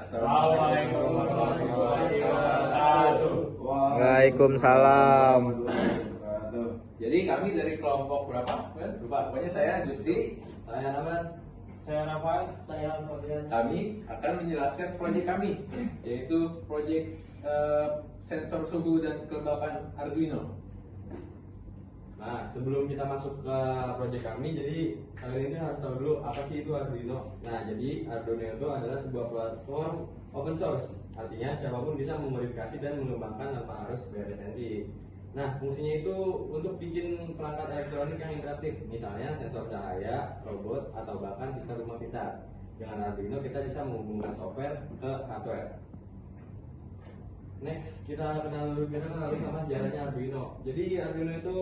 Assalamualaikum warahmatullahi wabarakatuh. Waalaikumsalam. Jadi kami dari kelompok berapa? Lupa. Pokoknya saya Gusti, Saya Naman. Saya Nafas, saya Fabian. kami akan menjelaskan proyek kami, yaitu proyek sensor suhu dan kelembapan Arduino. Nah, sebelum kita masuk ke proyek kami, jadi kalian ini harus tahu dulu apa sih itu Arduino. Nah, jadi Arduino itu adalah sebuah platform open source. Artinya siapapun bisa memodifikasi dan mengembangkan tanpa harus bayar lisensi. Nah, fungsinya itu untuk bikin perangkat elektronik yang interaktif, misalnya sensor cahaya, robot, atau bahkan sistem rumah pintar. Dengan Arduino kita bisa menghubungkan software ke hardware. Next, kita kenal dulu sama sejarahnya Arduino. Jadi Arduino itu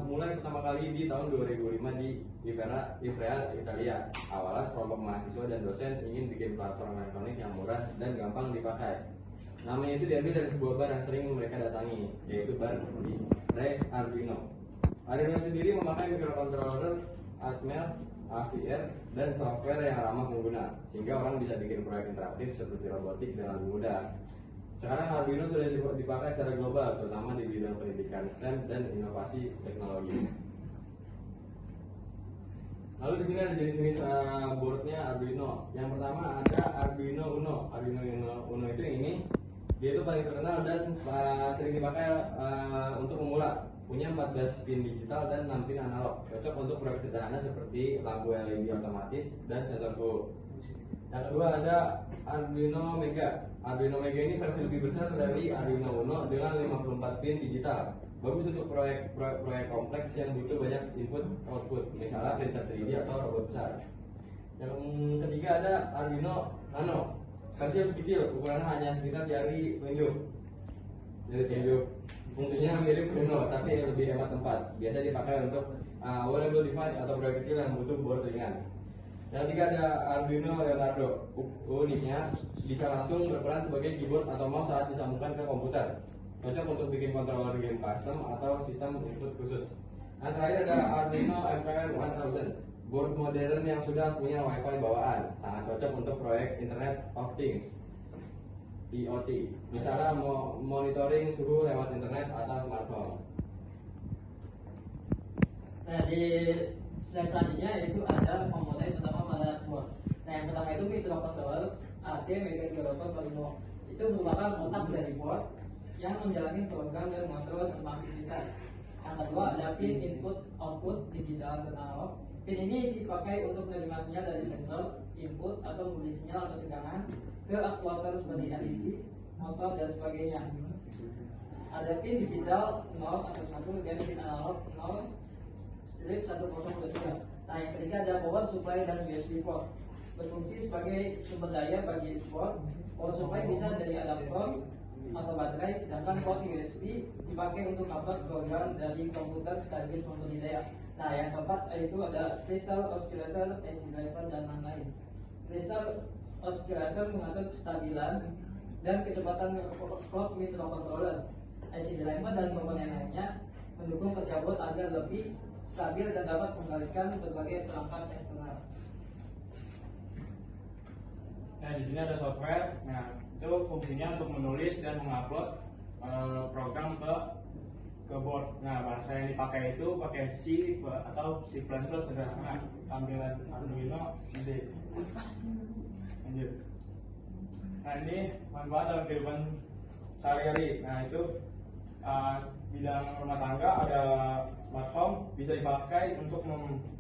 mulai pertama kali di tahun 2005 di Ivrea, Italia. Awalnya sekelompok mahasiswa dan dosen ingin bikin platform elektronik yang murah dan gampang dipakai. Namanya itu diambil dari sebuah bar yang sering mereka datangi, yaitu bar di Arduino. Arduino sendiri memakai microcontroller, Atmel, AVR, dan software yang ramah pengguna, sehingga orang bisa bikin proyek interaktif seperti robotik dengan lebih mudah. Sekarang Arduino sudah dipakai secara global, terutama di bidang pendidikan STEM dan inovasi teknologi. Lalu di sini ada jenis-jenis boardnya Arduino. Yang pertama ada Arduino Uno. Arduino Uno itu ini, dia itu paling terkenal dan sering dipakai untuk pemula. Punya 14 pin digital dan 6 pin analog. Cocok untuk proyek sederhana seperti lampu LED otomatis dan sensor suhu. Yang kedua ada Arduino Mega. Arduino Mega ini versi lebih besar dari Arduino Uno dengan 54 pin digital. Bagus untuk proyek kompleks yang butuh banyak input output, misalnya printer 3D atau robot besar. Yang ketiga ada Arduino Nano. Versi lebih kecil, ukurannya hanya sekitar jari telunjuk. Jari telunjuk. Fungsinya mirip Uno, tapi lebih hemat tempat. Biasa dipakai untuk wearable device atau proyek kecil yang butuh board ringan. Yang ketiga ada Arduino Leonardo. Uniknya bisa langsung berperan sebagai keyboard atau mouse saat disambungkan ke komputer. Cocok untuk bikin controller game custom atau sistem input khusus. Yang terakhir ada Arduino MKR 1000. Board modern yang sudah punya WiFi bawaan. Sangat cocok untuk proyek Internet of Things, IoT. Misalnya monitoring suhu lewat internet atau smartphone. Nah, di slide selanjutnya itu ada komponen utama pada board. Nah, yang pertama itu microcontroller AT Mega 3845. Itu merupakan otak dari board yang menjalani program dan mengontrol semua aktivitas. Yang kedua ada pin input output digital dan analog. Pin ini dipakai untuk menerima sinyal dari sensor input atau memberi sinyal atau tegangan ke aktuator seperti LED, motor dan sebagainya. Ada pin digital 0 atau 1 dan pin analog 0 strip 10 Nah, yang ketiga ada power supply dan USB port. Berfungsi sebagai sumber daya bagi board. Power supply bisa dari adaptor atau baterai, sedangkan port USB dipakai untuk upload program dari komputer sekaligus memberi daya. Nah, yang keempat itu ada crystal oscillator, SD driver dan lain-lain. Crystal oscillator mengatur kestabilan dan kecepatan clock microcontroller. IC driver dan komponen lainnya mendukung kerja board agar lebih stabil dan dapat mengendalikan berbagai perangkat eksternal. Nah, di sini ada software. Nah, itu fungsinya untuk menulis dan mengupload program ke board. Nah, bahasa yang dipakai itu pakai C atau C++ sederhana. Tampilan Arduino nanti. Lanjut. Nah, ini manfaat dalam kehidupan sehari-hari. Nah, itu bidang rumah tangga ada smart home, bisa dipakai untuk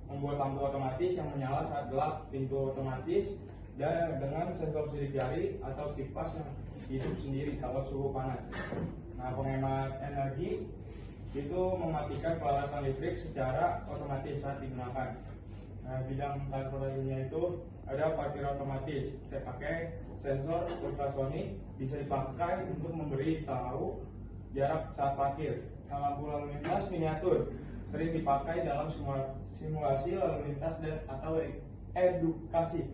membuat lampu otomatis yang menyala saat gelap, pintu otomatis, dan dengan sensor sidik jari atau kipas yang hidup sendiri kalau suhu panas. Nah, penghemat energi itu mematikan peralatan listrik secara otomatis saat digunakan. Nah, bidang transportasinya itu ada parkir otomatis. Saya pakai sensor ultrasonic, bisa dipakai untuk memberi tahu jarak saat parkir. Nah, lampu lalu lintas miniatur sering dipakai dalam simulasi lalu lintas dan atau edukasi.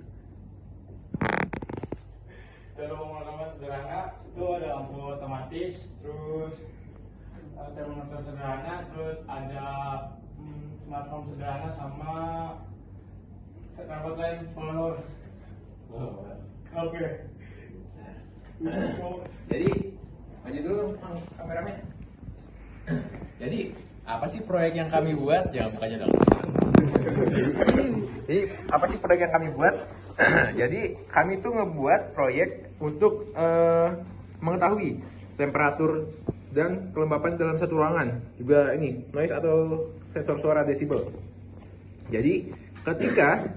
Termometer sederhana itu ada lampu otomatis, terus termometer sederhana, terus ada smartphone sederhana sama knalpot lain follower. Oke. Jadi, maju dulu Bang kameramen. Jadi, apa sih proyek yang kami buat? Jangan buka aja dong. Jadi, apa sih proyek yang kami buat? Jadi, kami tuh ngebuat proyek untuk mengetahui temperatur dan kelembapan dalam satu ruangan. Juga ini, noise atau sensor suara desibel. Jadi, ketika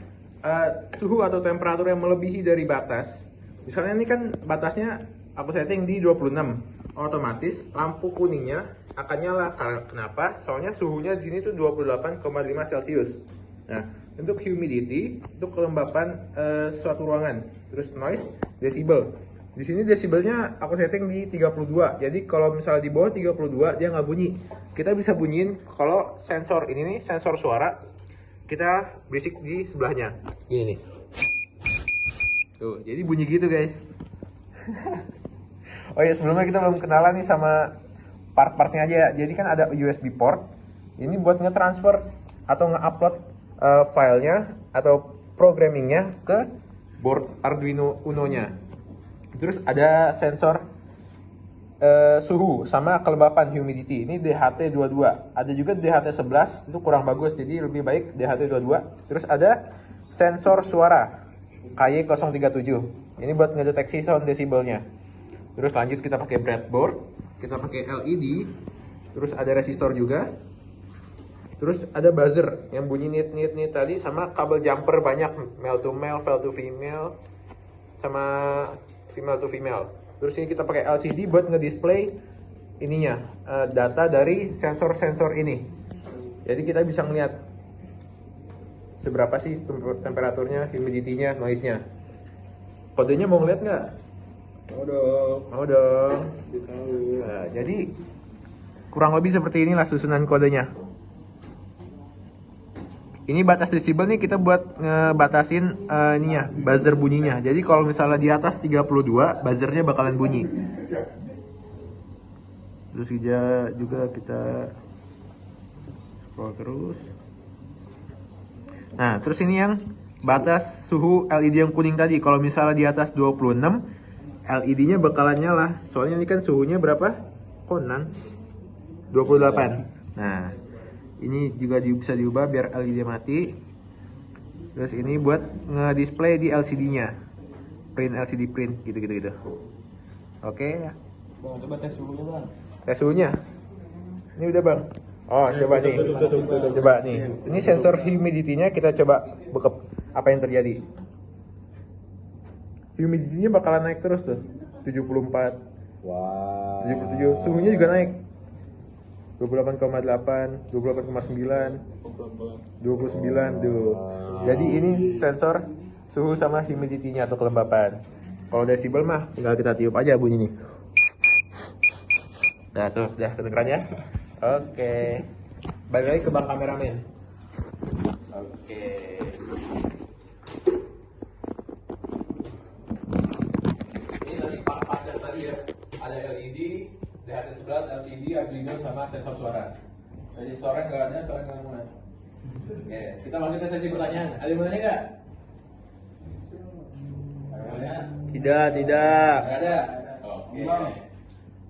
suhu atau temperatur yang melebihi dari batas, misalnya ini kan batasnya aku setting di 26, otomatis lampu kuningnya akan nyala. Kenapa? Soalnya suhunya di sini tuh 28,5 Celcius. Nah, untuk humidity, untuk kelembapan suatu ruangan, terus noise, desibel. Di sini desibelnya aku setting di 32. Jadi kalau misalnya di bawah 32 dia nggak bunyi. Kita bisa bunyiin kalau sensor ini nih, sensor suara kita berisik di sebelahnya. Gini nih. Tuh, jadi bunyi gitu guys. Oh ya, sebelumnya kita belum kenalan nih sama part-partnya aja. Jadi kan ada USB port. Ini buat nge-transfer atau nge-upload filenya atau programmingnya ke board Arduino Uno-nya. Terus ada sensor suhu sama kelembapan humidity. Ini DHT22. Ada juga DHT11, itu kurang bagus, jadi lebih baik DHT22. Terus ada sensor suara KY037. Ini buat ngedeteksi sound desibelnya. Terus lanjut kita pakai breadboard, kita pakai LED, terus ada resistor juga. Terus ada buzzer yang bunyi nit tadi, sama kabel jumper banyak, male to male, female to female, sama female to female. Terus ini kita pakai LCD buat ngedisplay ininya, data dari sensor-sensor ini. Jadi kita bisa melihat seberapa sih temperaturnya, humidity-nya, noise-nya. Kodenya mau ngeliat nggak? Mau dong. Mau dong. Tahu. Nah, jadi kurang lebih seperti inilah susunan kodenya. Ini batas desibel nih kita buat ngebatasin ini ya, buzzer bunyinya. Jadi kalau misalnya di atas 32, buzzernya bakalan bunyi. Terus juga kita scroll terus. Nah, terus ini yang batas suhu LED yang kuning tadi. Kalau misalnya di atas 26, LED-nya bakalan nyala. Soalnya ini kan suhunya berapa? Konan 28. Nah, ini juga bisa diubah biar LED mati. Terus ini buat ngedisplay di LCD-nya. Print LCD print gitu. Oke. Bang, coba tes suhunya, Bang. Tes suhunya. Ini udah, Bang. Oh, coba nih. Coba nih. Ini sensor humidity-nya kita coba bekep apa yang terjadi. Humidity-nya bakalan naik terus tuh. 74. Wow. 77. Suhunya juga naik. 28,8, 28,9, 29 tuh. Jadi ini sensor suhu sama humidity-nya atau kelembapan. Kalau desibel mah tinggal kita tiup aja bunyi nih. Nah tuh, udah kedengeran ya? Oke. Balik lagi ke bang kameramen. Oke. Ini tadi part-part yang tadi ya. Ada LED, DHT11, LCD, Arduino, sama sensor suara. Resistornya nggak ada, soalnya nggak muat. Oke, kita masuk ke sesi pertanyaan. Ada yang mau nanya nggak? Tidak. Nggak ada. Oke.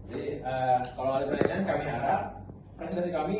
Jadi kalau ada pertanyaan kami harap presentasi kami